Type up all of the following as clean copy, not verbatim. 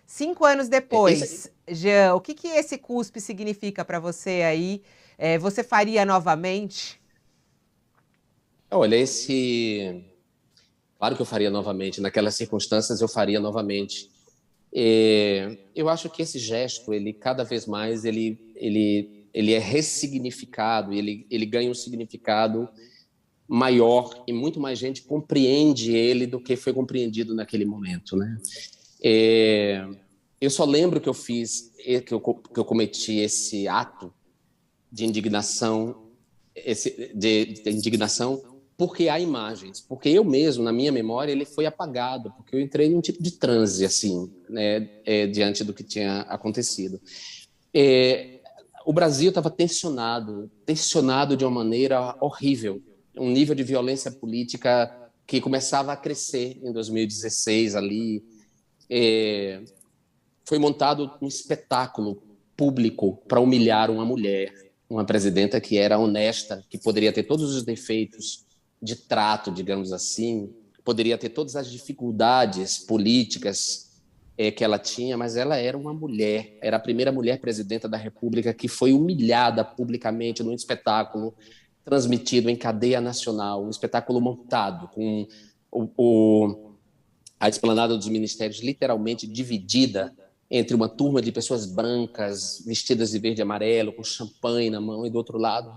5 anos Esse, depois, Jean, o que que esse cuspe significa para você aí? Você faria novamente? olha, claro que eu faria novamente. Naquelas circunstâncias, eu faria novamente. Eu acho que esse gesto, ele cada vez mais, ele é ressignificado, ele ganha um significado maior e muito mais gente compreende ele do que foi compreendido naquele momento, né? É, eu só lembro que eu fiz, que eu cometi esse ato de indignação, de indignação, porque há imagens, porque eu mesmo, na minha memória, ele foi apagado, porque eu entrei num tipo de transe, assim, né, diante do que tinha acontecido. É, o Brasil estava tensionado de uma maneira horrível, um nível de violência política que começava a crescer em 2016 ali. É, foi montado um espetáculo público para humilhar uma mulher, uma presidenta que era honesta, que poderia ter todos os defeitos de trato, digamos assim, poderia ter todas as dificuldades políticas que ela tinha, mas ela era uma mulher, era a primeira mulher presidenta da República que foi humilhada publicamente num espetáculo transmitido em cadeia nacional, um espetáculo montado com o, o a esplanada dos ministérios literalmente dividida entre uma turma de pessoas brancas, vestidas de verde e amarelo, com champanhe na mão, e do outro lado,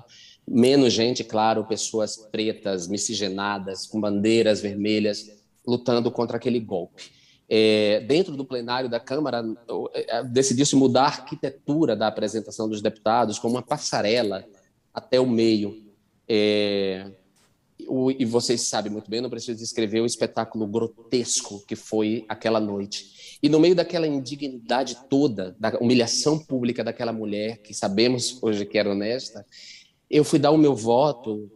menos gente, claro, pessoas pretas, miscigenadas, com bandeiras vermelhas, lutando contra aquele golpe. Dentro do plenário da Câmara, decidiu-se mudar a arquitetura da apresentação dos deputados como uma passarela até o meio. É, e vocês sabem muito bem, não preciso descrever o espetáculo grotesco que foi aquela noite. E no meio daquela indignidade toda, da humilhação pública daquela mulher, que sabemos hoje que era honesta, eu fui dar o meu voto.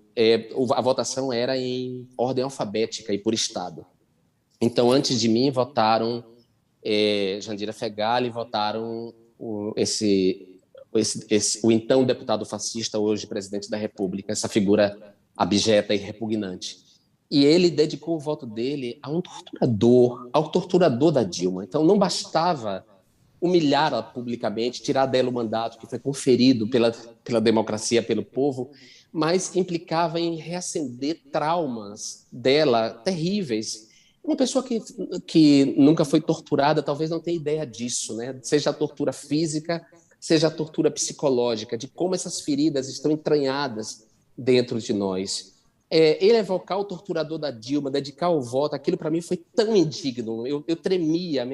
A votação era em ordem alfabética e por estado. Então, antes de mim, votaram Jandira Fegali, votaram o então deputado fascista, hoje presidente da República, essa figura abjeta e repugnante. E ele dedicou o voto dele a um torturador, ao torturador da Dilma. Então não bastava humilhá-la publicamente, tirar dela o mandato que foi conferido pela democracia, pelo povo, mas implicava em reacender traumas dela terríveis. Uma pessoa que nunca foi torturada talvez não tenha ideia disso, né? Seja a tortura física, seja a tortura psicológica, de como essas feridas estão entranhadas dentro de nós. Ele evocar o torturador da Dilma, dedicar o voto, aquilo para mim foi tão indigno. Eu tremia,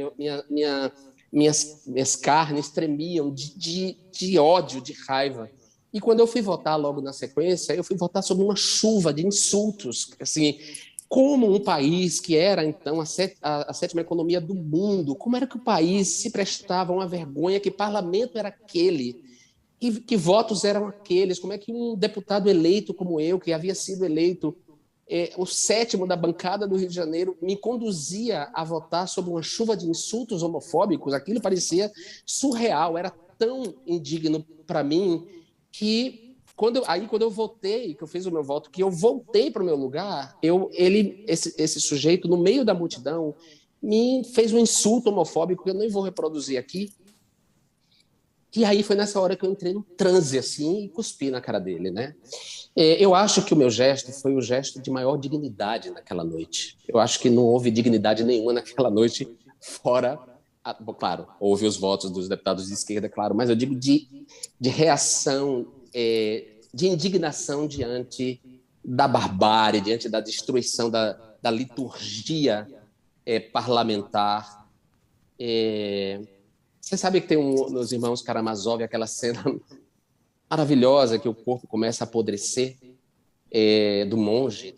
minhas carnes tremiam de ódio, de raiva. E quando eu fui votar logo na sequência, eu fui votar sobre uma chuva de insultos, assim, como um país que era, então, a sétima economia do mundo, como era que o país se prestava a uma vergonha, que parlamento era aquele, que votos eram aqueles, como é que um deputado eleito como eu, que havia sido eleito o sétimo da bancada do Rio de Janeiro, me conduzia a votar sob uma chuva de insultos homofóbicos. Aquilo parecia surreal, era tão indigno para mim que quando eu votei, que eu fiz o meu voto, que eu voltei para o meu lugar, esse sujeito, no meio da multidão, me fez um insulto homofóbico que eu nem vou reproduzir aqui. E aí foi nessa hora que eu entrei no transe, assim, e cuspi na cara dele, né? Eu acho que o meu gesto foi o gesto de maior dignidade naquela noite. Eu acho que não houve dignidade nenhuma naquela noite, fora... Claro, houve os votos dos deputados de esquerda, claro, mas eu digo de reação, de indignação diante da barbárie, diante da destruição da liturgia parlamentar. Você sabe que tem nos Irmãos Karamazov aquela cena maravilhosa que o corpo começa a apodrecer do monge,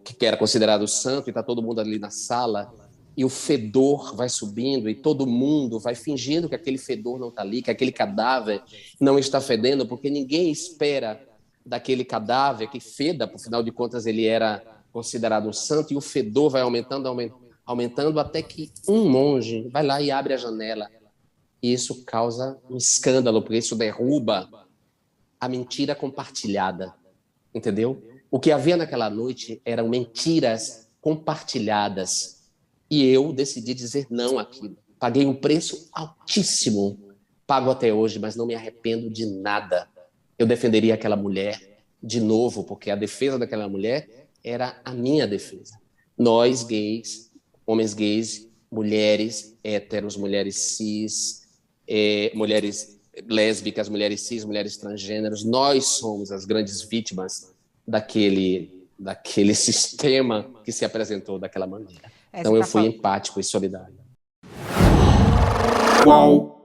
que era considerado santo, e está todo mundo ali na sala, e o fedor vai subindo, e todo mundo vai fingindo que aquele fedor não está ali, que aquele cadáver não está fedendo, porque ninguém espera daquele cadáver que feda, por final de contas ele era considerado um santo, e o fedor vai aumentando, aumentando, até que um monge vai lá e abre a janela. E isso causa um escândalo, porque isso derruba a mentira compartilhada, entendeu? O que havia naquela noite eram mentiras compartilhadas. E eu decidi dizer não àquilo. Paguei um preço altíssimo, pago até hoje, mas não me arrependo de nada. Eu defenderia aquela mulher de novo, porque a defesa daquela mulher era a minha defesa. Nós, gays, homens gays, mulheres héteros, mulheres cis, mulheres lésbicas, mulheres cis, mulheres transgêneros, nós somos as grandes vítimas daquele sistema que se apresentou daquela maneira. Então eu fui empático e solidário. Qual